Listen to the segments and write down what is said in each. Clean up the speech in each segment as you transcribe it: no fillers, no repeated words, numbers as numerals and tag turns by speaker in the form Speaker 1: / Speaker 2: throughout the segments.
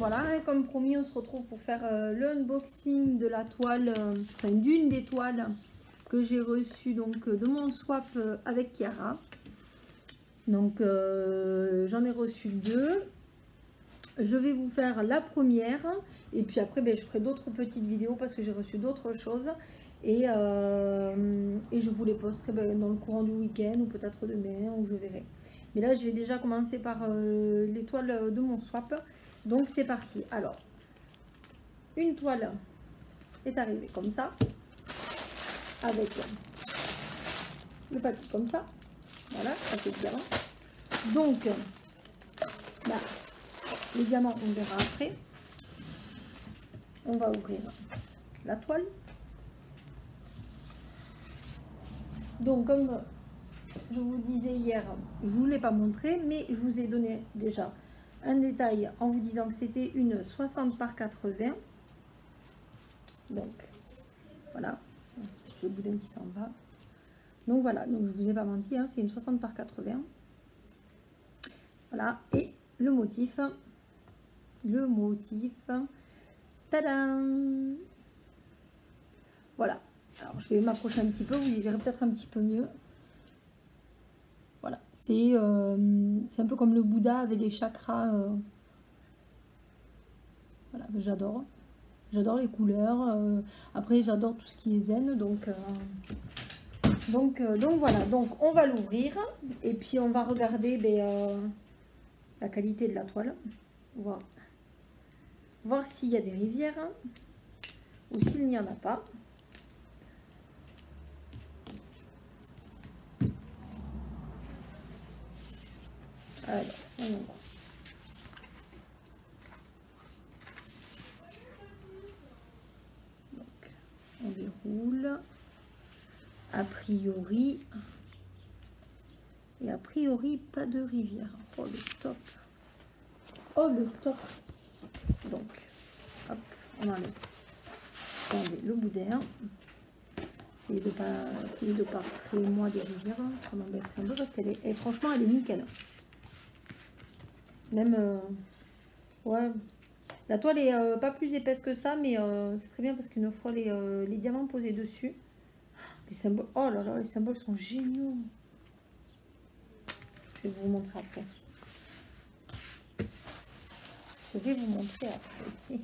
Speaker 1: voilà, hein, comme promis, on se retrouve pour faire l'unboxing de la toile, enfin d'une des toiles que j'ai reçues donc de mon swap avec Chiara. Donc j'en ai reçu 2. Je vais vous faire la première et puis après ben, je ferai d'autres petites vidéos parce que j'ai reçu d'autres choses et je vous les posterai ben, dans le courant du week-end ou peut-être demain ou je verrai. Mais là je vais déjà commencer par les toiles de mon swap. Donc c'est parti. Alors une toile est arrivée comme ça avec le papier comme ça. Voilà, ça fait bien. Donc là, les diamants, on verra après. On va ouvrir la toile. Donc, comme je vous disais hier, je ne vous l'ai pas montré, mais je vous ai donné déjà un détail en vous disant que c'était une 60 par 80. Donc, voilà. Le boudin qui s'en va. Donc, voilà. Donc, je ne vous ai pas menti, hein, c'est une 60 par 80. Voilà. Et le motif. Tadam! Voilà. Alors, je vais m'approcher un petit peu, vous y verrez peut-être un petit peu mieux. Voilà. C'est un peu comme le Bouddha avec les chakras. Voilà, j'adore. J'adore les couleurs. Après, j'adore tout ce qui est zen. Donc voilà. Donc, on va l'ouvrir. Et puis, on va regarder la qualité de la toile. Voir s'il y a des rivières ou s'il n'y en a pas. Alors, on déroule. A priori, et a priori, pas de rivière. Oh, le top. Oh, le top. Donc, hop, on enlève le boudin. Essayez de pas créer moi des rivières. Ça m'embête un peu parce qu'elle est, franchement, elle est nickel. Même, ouais, la toile est pas plus épaisse que ça, mais c'est très bien parce qu'une fois les diamants posés dessus, les symboles, oh là là, les symboles sont géniaux. Je vais vous montrer après. Je vais vous montrer après.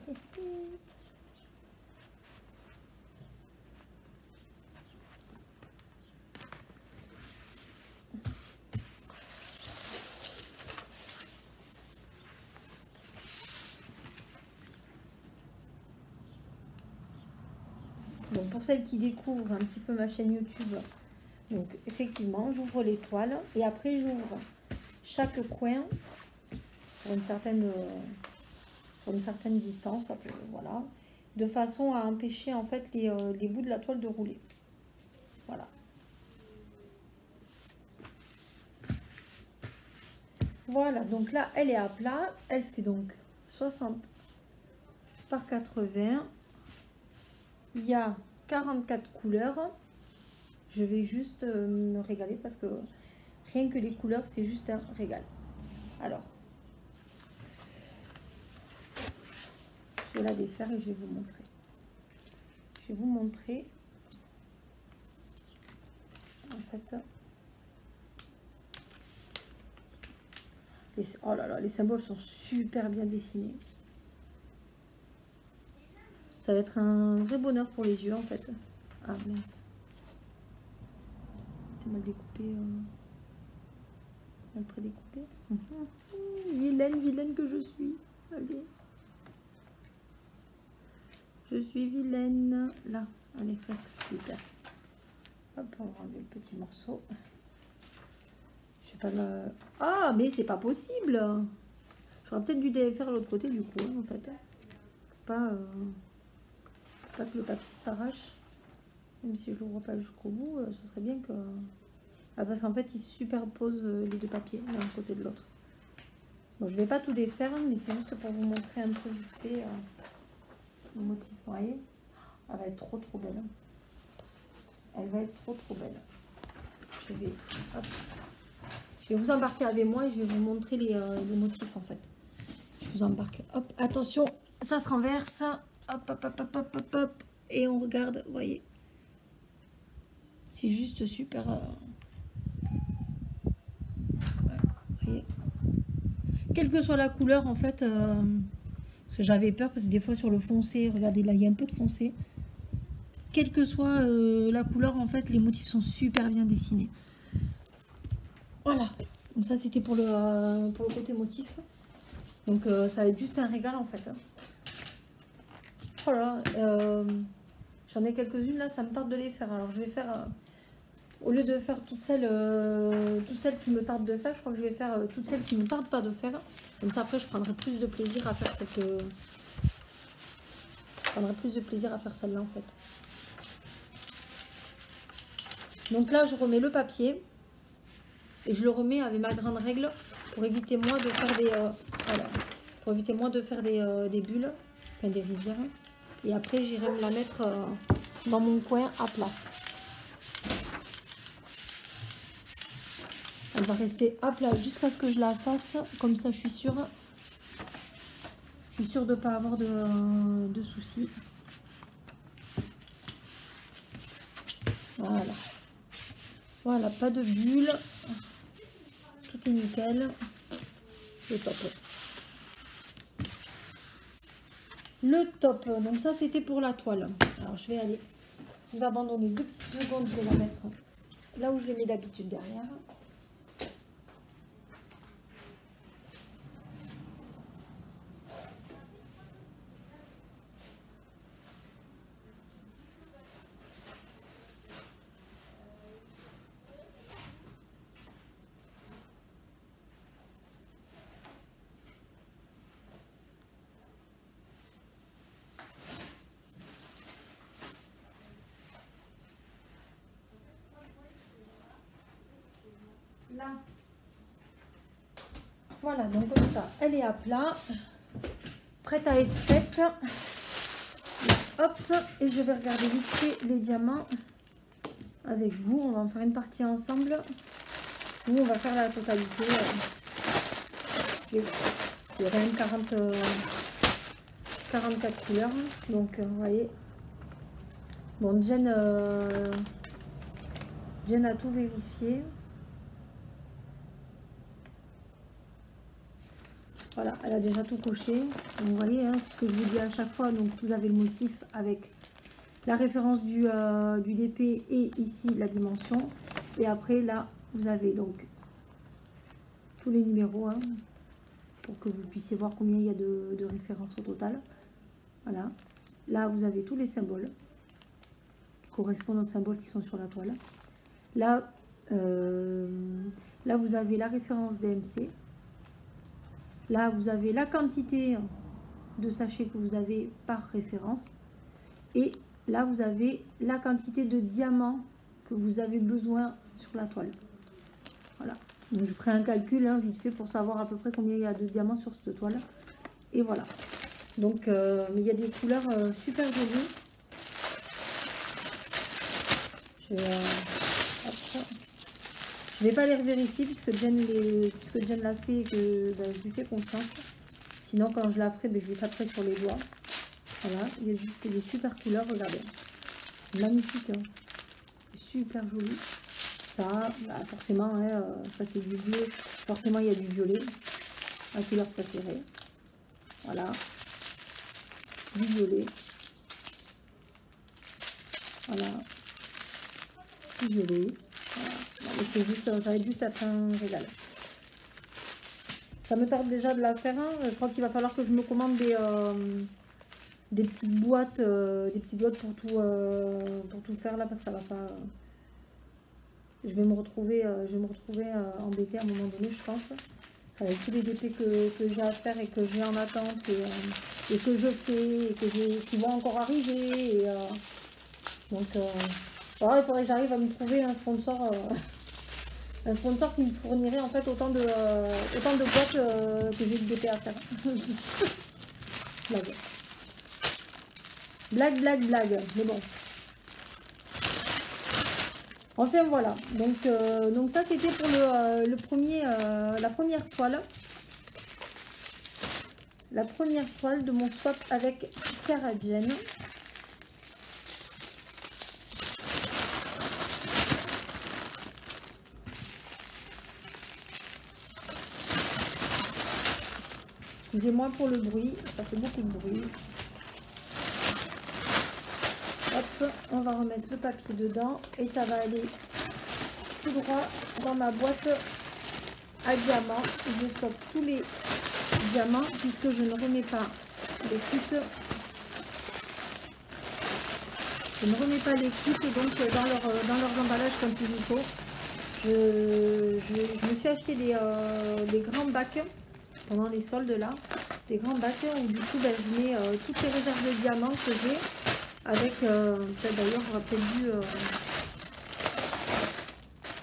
Speaker 1: Bon, pour celles qui découvrent un petit peu ma chaîne YouTube, donc effectivement, j'ouvre les toiles et après j'ouvre chaque coin sur une certaine distance, voilà, de façon à empêcher en fait les bouts de la toile de rouler. Voilà. Voilà, donc là, elle est à plat. Elle fait donc 60 par 80. Il y a 44 couleurs. Je vais juste me régaler parce que rien que les couleurs, c'est juste un régal. Alors, je vais la défaire et je vais vous montrer. Je vais vous montrer. En fait, oh là là, les symboles sont super bien dessinés. Ça va être un vrai bonheur pour les yeux en fait. Ah mince. C'est mal découpé. Mal prédécoupé. Vilaine que je suis. Allez. Je suis vilaine. Là. Allez, reste super. Hop, on va enlever le petit morceau. Je sais pas là. Ah, mais c'est pas possible. J'aurais peut-être dû faire l'autre côté du coup, en fait. Pas que le papier s'arrache. Même si je l'ouvre pas jusqu'au bout, ce serait bien que... Ah, parce qu'en fait, ils superposent les deux papiers l'un côté de l'autre. Bon, je vais pas tout défaire, mais c'est juste pour vous montrer un peu vite fait le motif. Vous voyez, elle va être trop belle. Elle va être trop belle. Je vais vous embarquer avec moi et je vais vous montrer les motifs en fait. Je vous embarque. Hop, attention, ça se renverse. Hop, hop, hop, hop, hop, hop, hop. Et on regarde, vous voyez. C'est juste super. Ouais, vous voyez. Quelle que soit la couleur, en fait, parce que j'avais peur, parce que des fois sur le foncé, regardez là, il y a un peu de foncé. Quelle que soit la couleur, en fait, les motifs sont super bien dessinés. Voilà. Donc ça, c'était pour le côté motif. Donc ça va être juste un régal, en fait. Voilà. J'en ai quelques-unes là, ça me tarde de les faire. Alors je vais faire, au lieu de faire toutes celles qui me tardent de faire, je crois que je vais faire toutes celles qui ne me tardent pas de faire. Comme ça après je prendrai plus de plaisir à faire cette... je prendrai plus de plaisir à faire celle-là en fait. Donc là je remets le papier et je le remets avec ma grande règle pour éviter moi de faire des... voilà, pour éviter moi de faire des bulles, enfin des rivières. Et après j'irai me la mettre dans mon coin à plat. Elle va rester à plat jusqu'à ce que je la fasse. Comme ça, je suis sûre de ne pas avoir de soucis. Voilà. Voilà, pas de bulles. Tout est nickel. Le top. Le top. Donc ça, c'était pour la toile. Alors, je vais aller vous abandonner 2 petites secondes. Je vais la mettre là où je l'ai mis d'habitude derrière. Là. Voilà, donc comme ça, elle est à plat, prête à être faite. Hop, et je vais regarder vite fait les diamants avec vous. On va en faire une partie ensemble où on va faire la totalité. Il y a quand même 44 couleurs, donc vous voyez. Bon, Jen a tout vérifié. Voilà, elle a déjà tout coché. Donc, vous voyez, hein, ce que je vous dis à chaque fois. Donc, vous avez le motif avec la référence du DP et ici la dimension. Et après, là, vous avez donc tous les numéros hein, pour que vous puissiez voir combien il y a de références au total. Voilà. Là, vous avez tous les symboles qui correspondent aux symboles qui sont sur la toile. Là, là vous avez la référence DMC. Là, vous avez la quantité de sachets que vous avez par référence. Et là, vous avez la quantité de diamants que vous avez besoin sur la toile. Voilà. Donc, je ferai un calcul hein, vite fait pour savoir à peu près combien il y a de diamants sur cette toile. Et voilà. Donc, il y a des couleurs super jolies. Je vais pas les revérifier puisque Jen l'a fait et que ben, je lui fais confiance. Sinon, quand je la ferai, ben, je lui taperai sur les doigts. Voilà, il y a juste des super couleurs, regardez. Magnifique, hein. C'est super joli. Ça, bah, forcément, hein, ça c'est du bleu. Forcément, il y a du violet. Ma couleur préférée. Voilà. Du violet. Voilà. Du violet. Voilà. C'est juste, ça va être juste après un régal. Ça me tarde déjà de la faire. Hein. Je crois qu'il va falloir que je me commande des petites boîtes, pour tout faire là parce que ça va pas. Je vais me retrouver embêtée à un moment donné, je pense. Ça va être tous les DP que j'ai à faire et que j'ai en attente et que je fais et qui vont encore arriver. Et, donc voilà, il faudrait que j'arrive à me trouver un sponsor qui me fournirait en fait autant de boîtes que j'ai de DP à faire. Blague, mais bon. Enfin voilà, donc ça c'était pour la première toile. la première toile de mon swap avec Chiara Jen. Excusez-moi pour le bruit, ça fait beaucoup de bruit. Hop, on va remettre le papier dedans et ça va aller tout droit dans ma boîte à diamants. Je stoppe tous les diamants puisque je ne remets pas les kits. Je ne remets pas les kits donc dans leurs emballages comme il faut. Je me suis acheté des grands bacs pendant les soldes là, des grands bacs où du coup ben, je mets toutes les réserves de diamants que j'ai avec, d'ailleurs j'aurais peut-être dû,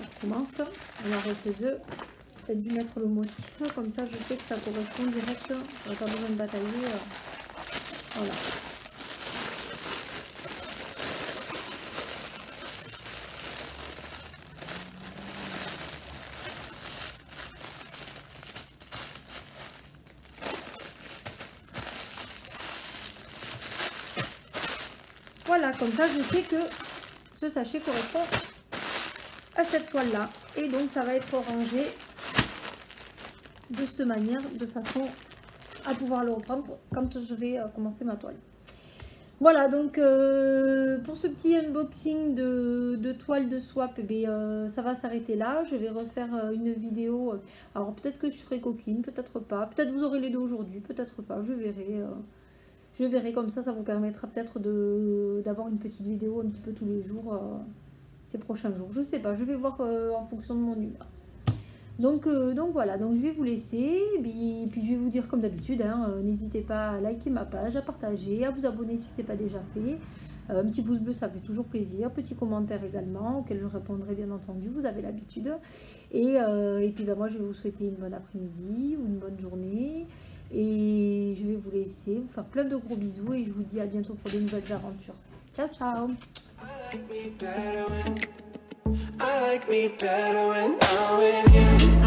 Speaker 1: on commence, alors peut-être dû mettre le motif, comme ça je sais que ça correspond direct, j'aurais pas besoin de batailler, voilà. Voilà, comme ça je sais que ce sachet correspond à cette toile là. Et donc ça va être rangé de cette manière, de façon à pouvoir le reprendre quand je vais commencer ma toile. Voilà, donc pour ce petit unboxing de toile de swap, ça va s'arrêter là. Je vais refaire une vidéo. Alors peut-être que je serai coquine, peut-être pas. Peut-être vous aurez les deux aujourd'hui, peut-être pas, je verrai. Je verrai, comme ça vous permettra peut-être d'avoir une petite vidéo un petit peu tous les jours, ces prochains jours. Je sais pas, je vais voir en fonction de mon humeur. Donc voilà, donc je vais vous laisser. Et puis je vais vous dire comme d'habitude, hein, n'hésitez pas à liker ma page, à partager, à vous abonner si ce n'est pas déjà fait. Un petit pouce bleu, ça fait toujours plaisir. Petit commentaire également, auquel je répondrai bien entendu, vous avez l'habitude. Et puis moi je vais vous souhaiter une bonne après-midi ou une bonne journée. Et je vais vous laisser, vous faire plein de gros bisous et je vous dis à bientôt pour de nouvelles aventures. Ciao, ciao! I like me better when I'm with you.